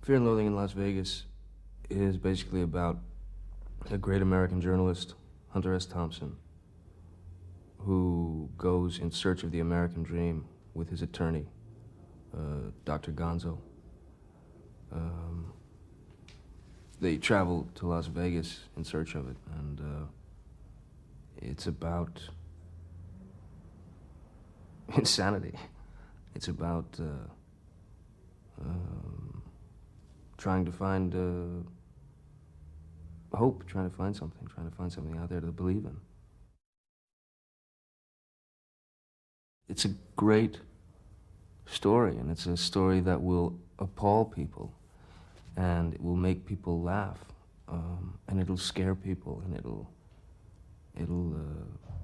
Fear and Loathing in Las Vegas is basically about a great American journalist, Hunter S. Thompson, who goes in search of the American dream with his attorney, Dr. Gonzo. They travel to Las Vegas in search of it, and it's about insanity. It's about trying to find hope, trying to find something out there to believe in. It's a great story, and it's a story that will appall people, and it will make people laugh, and it'll scare people, and it'll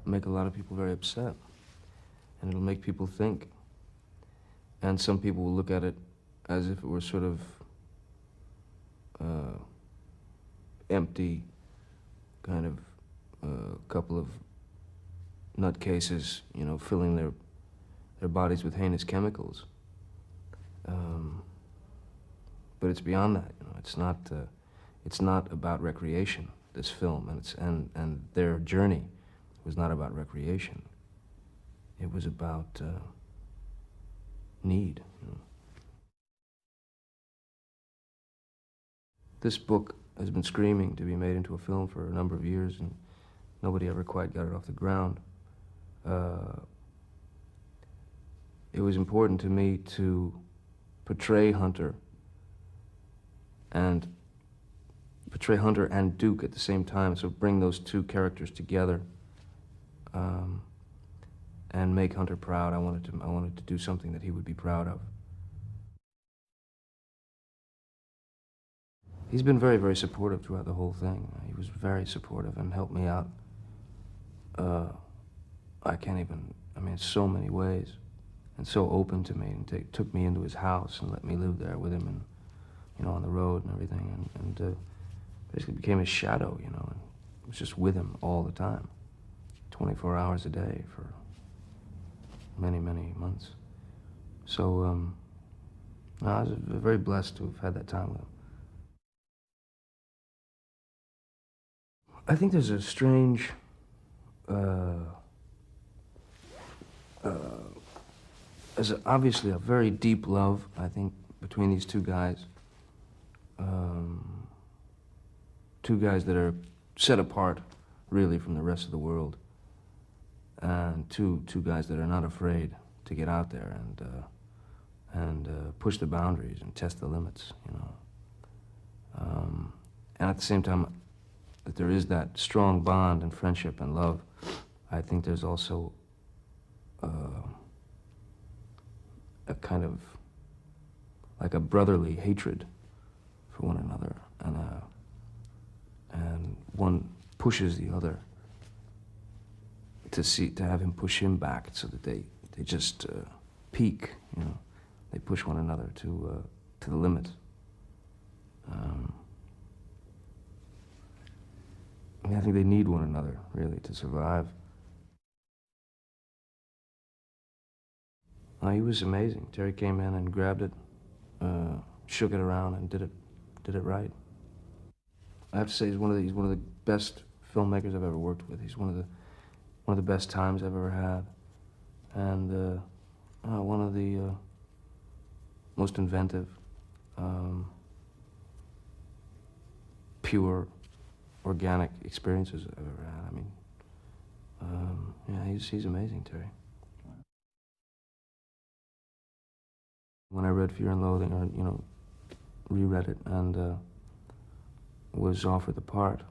make a lot of people very upset, and it'll make people think. And some people will look at it as if it were sort of empty, kind of couple of nutcases, you know, filling their bodies with heinous chemicals. But it's beyond that. You know, it's not about recreation. This film and their journey was not about recreation. It was about need. You know. This book has been screaming to be made into a film for a number of years, and nobody ever quite got it off the ground. It was important to me to portray Hunter and Duke at the same time, so bring those two characters together and make Hunter proud. I wanted to do something that he would be proud of. He's been very, very supportive throughout the whole thing. He was very supportive and helped me out. I mean, so many ways, and so open to me, and took me into his house and let me live there with him, and you know, on the road and everything, and basically became his shadow, you know, and was just with him all the time, 24 hours a day for many, many months. So I was very blessed to have had that time with him. I think there's a strange, there's obviously a very deep love, I think, between these two guys. Two guys that are set apart, really, from the rest of the world. And two guys that are not afraid to get out there and push the boundaries and test the limits, you know. And at the same time, that there is that strong bond and friendship and love, I think there's also a kind of like a brotherly hatred for one another, and one pushes the other to have him push him back, so that they just peak, you know. They push one another to the limit. I think they need one another, really, to survive. He was amazing. Terry came in and grabbed it, shook it around, and did it right. I have to say, he's one of the best filmmakers I've ever worked with. He's one of the best times I've ever had, and one of the most inventive, pure, organic experiences I've ever had. I mean, yeah, he's amazing, Terry. When I read Fear and Loathing, or, you know, reread it and was offered the part,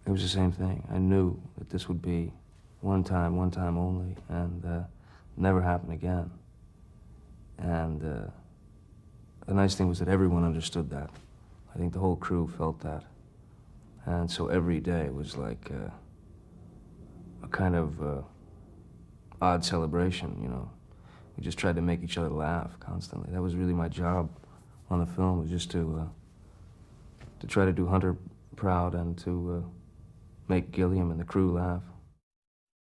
it was the same thing. I knew that this would be one time only, and never happen again. And the nice thing was that everyone understood that. I think the whole crew felt that. And so every day was like a kind of odd celebration, you know. We just tried to make each other laugh constantly. That was really my job on the film, was just to try to do Hunter proud and to make Gilliam and the crew laugh.